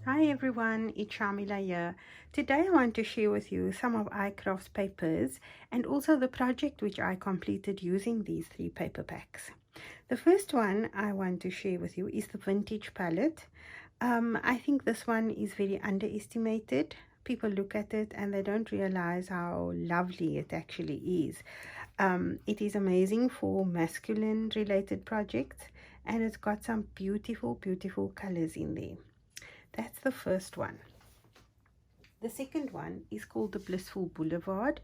Hi everyone, it's Shamila here. Today I want to share with you some of iCraft's papers and also the project which I completed using these 3 paper packs. The first one I want to share with you is the vintage palette. I think this one is very underestimated. People look at it and they don't realize how lovely it actually is. It is amazing for masculine related projects and it's got some beautiful colors in there. That's the first one. The second one is called the Blissful Boulevard.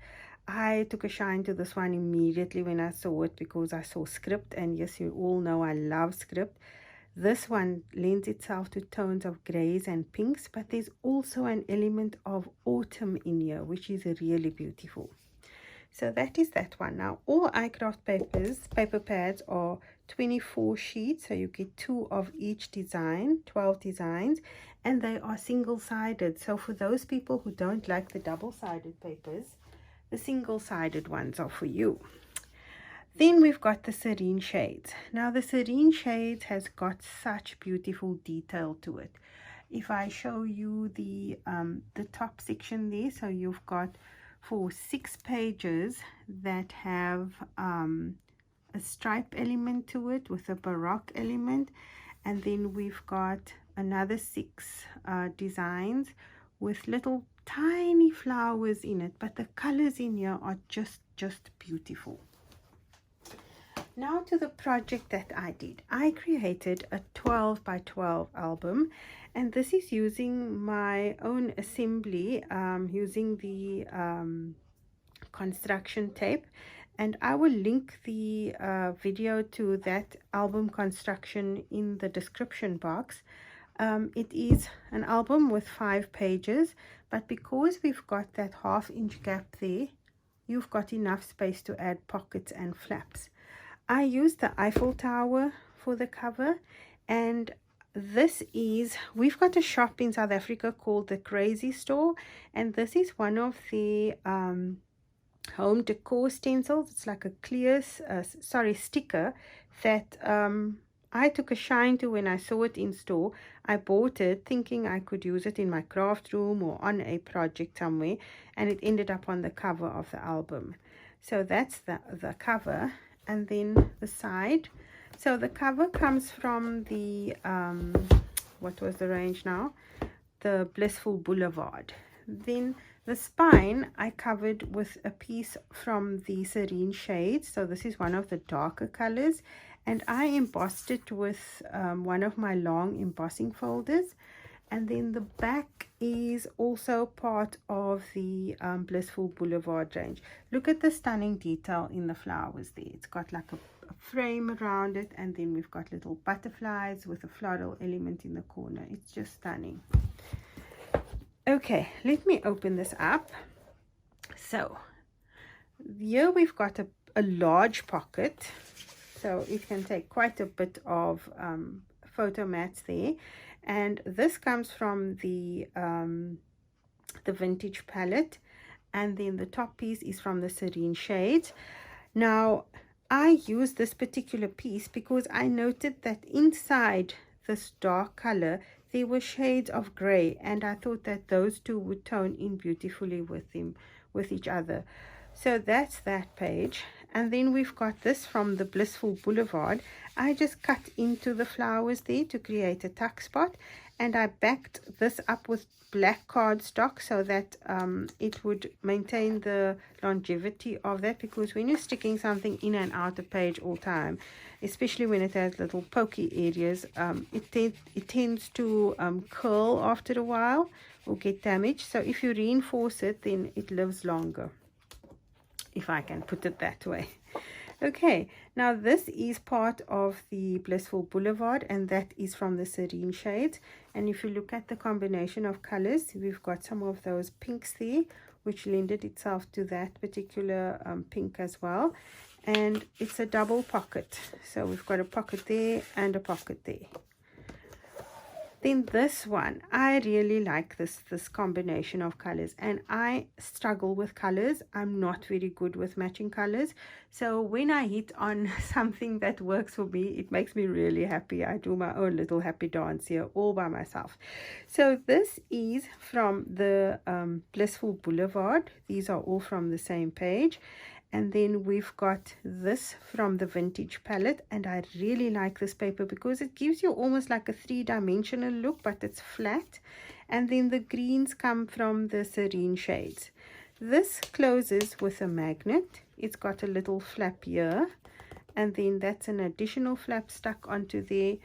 I took a shine to this one immediately when I saw it because I saw script, and yes, you all know I love script. This one lends itself to tones of grays and pinks, but there's also an element of autumn in here, which is really beautiful. So that is that one. Now all iCraft paper pads are 24 sheets, so you get 2 of each design, 12 designs, and they are single-sided. So for those people who don't like the double-sided papers, the single-sided ones are for you. Then we've got the Serene Shades. Now the Serene Shades has got such beautiful detail to it. If I show you the top section there, so you've got for 6 pages that have a stripe element to it with a baroque element, and then we've got another 6 designs with little tiny flowers in it, but the colors in here are just beautiful. Now to the project that I did. I created a 12 by 12 album, and this is using my own assembly, using the construction tape, and I will link the video to that album construction in the description box. It is an album with 5 pages, but because we've got that 1/2 inch gap there, you've got enough space to add pockets and flaps. I used the Eiffel Tower for the cover, and we've got a shop in South Africa called the Crazy Store, and this is one of the home decor stencils. It's like a clear sticker that I took a shine to when I saw it in store. I bought it thinking I could use it in my craft room or on a project somewhere, and it ended up on the cover of the album. So that's the cover. And then the side. So the cover comes from the what was the range now? The Blissful Boulevard. Then the spine I covered with a piece from the Serene Shades. So this is one of the darker colors, and I embossed it with one of my long embossing folders. And then the back is also part of the Blissful Boulevard range. Look at the stunning detail in the flowers there. It's got like a frame around it, and then we've got little butterflies with a floral element in the corner. It's just stunning. Okay, let me open this up. So here we've got a large pocket, so it can take quite a bit of photo mats there. And this comes from the vintage palette, and then the top piece is from the Serene Shades. Now I use this particular piece because I noted that inside this dark color there were shades of gray, and I thought that those two would tone in beautifully with each other. So that's that page. And then we've got this from the Blissful Boulevard. I just cut into the flowers there to create a tuck spot, and I backed this up with black cardstock so that it would maintain the longevity of that, because when you're sticking something in and out a page all time, especially when it has little pokey areas, it tends to curl after a while or get damaged. So if you reinforce it, then it lives longer, if I can put it that way. Okay, now this is part of the Blissful Boulevard, and that is from the Serene Shades. And if you look at the combination of colors, we've got some of those pinks there, which lended itself to that particular pink as well. And it's a double pocket, so we've got a pocket there and a pocket there. Then this one, I really like this combination of colors, and I struggle with colors. I'm not very good with matching colors. So when I hit on something that works for me, it makes me really happy. I do my own little happy dance here all by myself. So this is from the Blissful Boulevard. These are all from the same page. And then we've got this from the Vintage palette, and I really like this paper because it gives you almost like a three-dimensional look, but it's flat. And then the greens come from the Serene shades. This closes with a magnet. It's got a little flap here, and then that's an additional flap stuck onto there.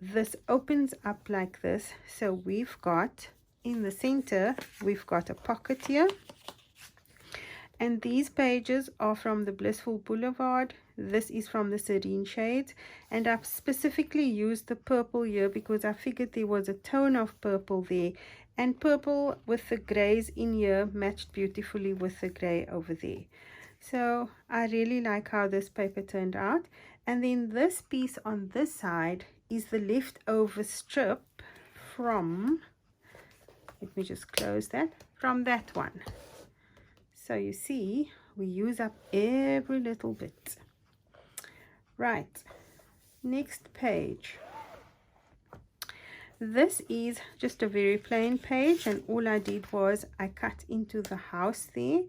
This opens up like this, so we've got in the center, we've got a pocket here. And these pages are from the Blissful Boulevard. This is from the Serene shades. And I've specifically used the purple here because I figured there was a tone of purple there. And purple with the grays in here matched beautifully with the gray over there. So I really like how this paper turned out. And then this piece on this side is the leftover strip from, let me just close that, from that one. So you see, we use up every little bit. Right, next page. This is just a very plain page, and all I did was I cut into the house there.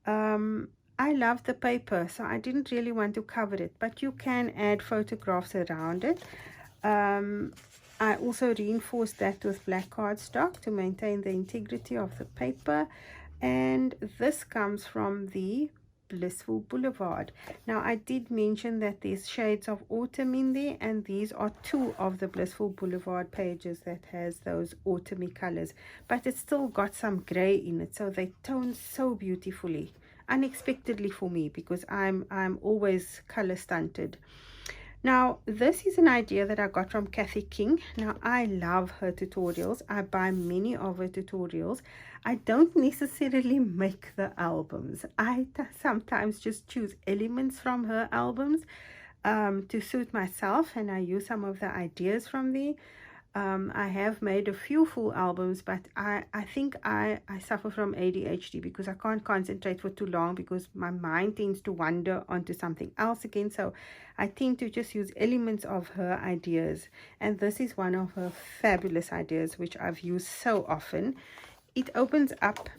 I love the paper, so I didn't really want to cover it, but you can add photographs around it. I also reinforced that with black cardstock to maintain the integrity of the paper. And this comes from the Blissful Boulevard. Now I did mention that there's shades of autumn in there, and these are two of the Blissful Boulevard pages that has those autumny colors, but it's still got some gray in it, so they tone so beautifully, unexpectedly for me, because I'm always color stunted. Now, this is an idea that I got from Kathy King. Now, I love her tutorials. I buy many of her tutorials. I don't necessarily make the albums. I sometimes just choose elements from her albums to suit myself, and I use some of the ideas from there. I have made a few full albums, but I think I suffer from ADHD because I can't concentrate for too long because my mind tends to wander onto something else again. So I tend to just use elements of her ideas. And this is one of her fabulous ideas, which I've used so often. It opens up.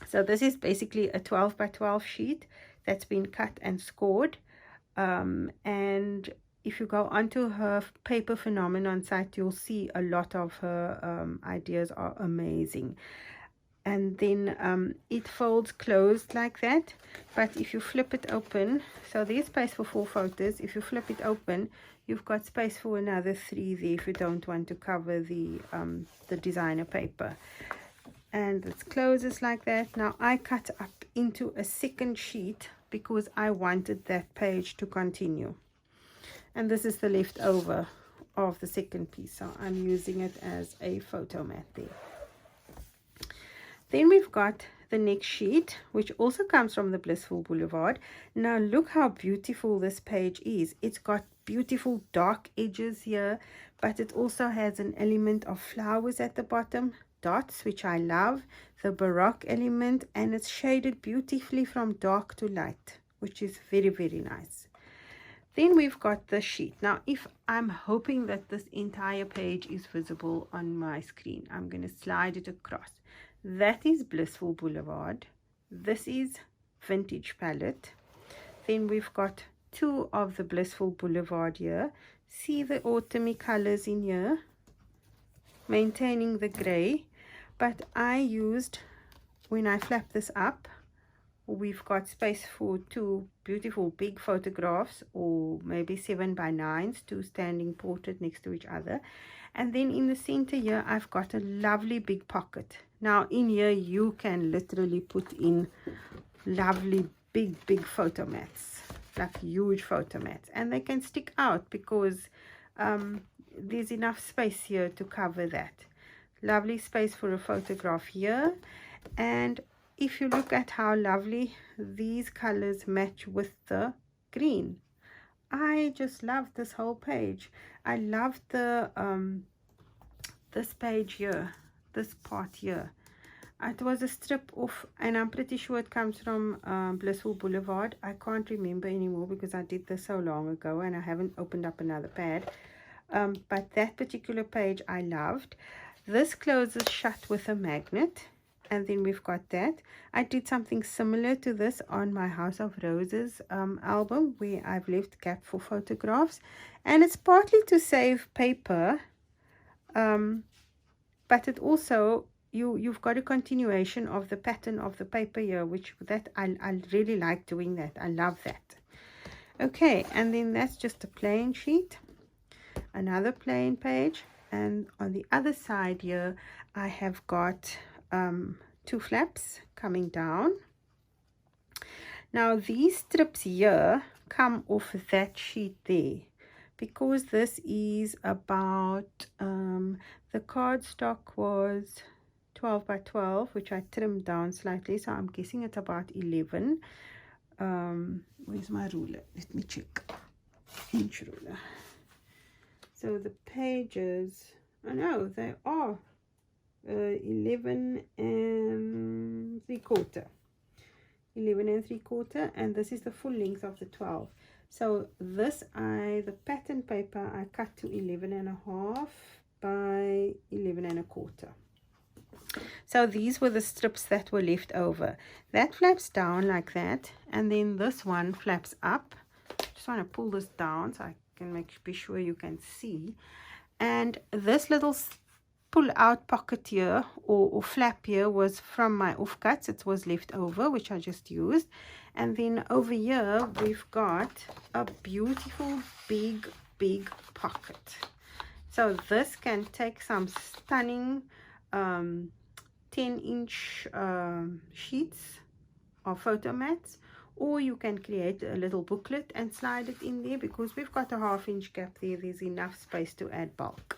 So this is basically a 12 by 12 sheet that's been cut and scored. And if you go onto her Paper Phenomenon site, you'll see a lot of her ideas are amazing. And then it folds closed like that, but if you flip it open, so there's space for 4 photos. If you flip it open, you've got space for another 3 there if you don't want to cover the designer paper. And it closes like that. Now I cut up into a second sheet because I wanted that page to continue. And this is the leftover of the second piece, so I'm using it as a photo mat there. Then we've got the next sheet, which also comes from the Blissful Boulevard. Now look how beautiful this page is. It's got beautiful dark edges here, but it also has an element of flowers at the bottom, dots, which I love, the Baroque element, and it's shaded beautifully from dark to light, which is very, very nice. Then we've got the sheet. Now, if I'm hoping that this entire page is visible on my screen, I'm going to slide it across. That is Blissful Boulevard. This is Vintage palette. Then we've got 2 of the Blissful Boulevard here. See the autumny colors in here, maintaining the gray. But I used, when I flap this up, we've got space for 2 beautiful big photographs, or maybe 7 by 9s, 2 standing portrait next to each other. And then in the center here, I've got a lovely big pocket. Now in here, you can literally put in lovely big photo mats, like huge photo mats, and they can stick out because there's enough space here to cover that. Lovely space for a photograph here. And if you look at how lovely these colors match with the green, I just love this whole page. I love the this page here, this part here. It was a strip off, and I'm pretty sure it comes from Blissful Boulevard. I can't remember anymore because I did this so long ago and I haven't opened up another pad. But that particular page I loved. This closes shut with a magnet, and then we've got that. I did something similar to this on my House of Roses album, where I've left gap for photographs, and it's partly to save paper, but it also, you've got a continuation of the pattern of the paper here, which that I really like doing that. I love that. Okay, and then that's just a plain sheet, another plain page, and on the other side here I have got 2 flaps coming down. Now these strips here come off that sheet there, because this is about the cardstock was 12 by 12, which I trimmed down slightly, so I'm guessing it's about 11. Where's my ruler? Let me check. Inch ruler. So the pages, oh no, they are 11 and 3/4. 11 and 3/4, and this is the full length of the 12. So this, the pattern paper I cut to 11.5 by 11.25. So these were the strips that were left over. That flaps down like that, and then this one flaps up. Just want to pull this down so I can be sure you can see. And this little pull out pocket here, or flap here, was from my offcuts. It was left over, which I just used. And then over here we've got a beautiful big pocket. So this can take some stunning 10-inch sheets of photo mats, or you can create a little booklet and slide it in there. Because we've got a 1/2-inch gap there, there's enough space to add bulk.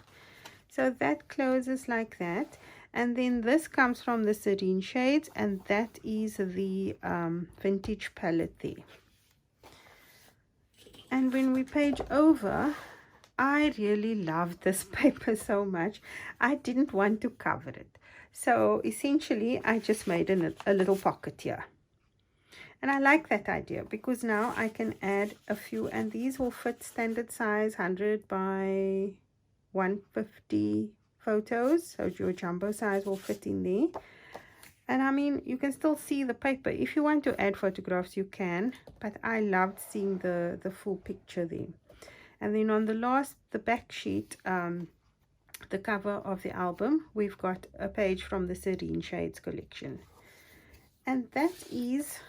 So that closes like that, and then this comes from the Serene Shades, and that is the vintage palette there. And when we page over, I really loved this paper so much, I didn't want to cover it. So essentially I just made a little pocket here. And I like that idea, because now I can add a few, and these will fit standard size 100 by 150 photos. So your jumbo size will fit in there. And I mean, you can still see the paper. If you want to add photographs, you can, but I loved seeing the full picture there. And then on the back sheet, the cover of the album, we've got a page from the Serene Shades collection. And that is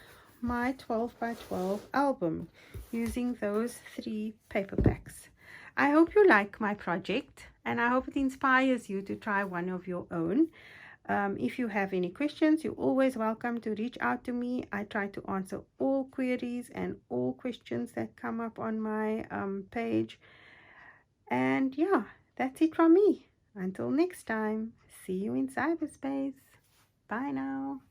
my 12 by 12 album using those 3 paper packs. I hope you like my project, and I hope it inspires you to try one of your own. If you have any questions, you're always welcome to reach out to me. I try to answer all queries and all questions that come up on my page. And yeah, that's it from me. Until next time, see you in cyberspace. Bye now.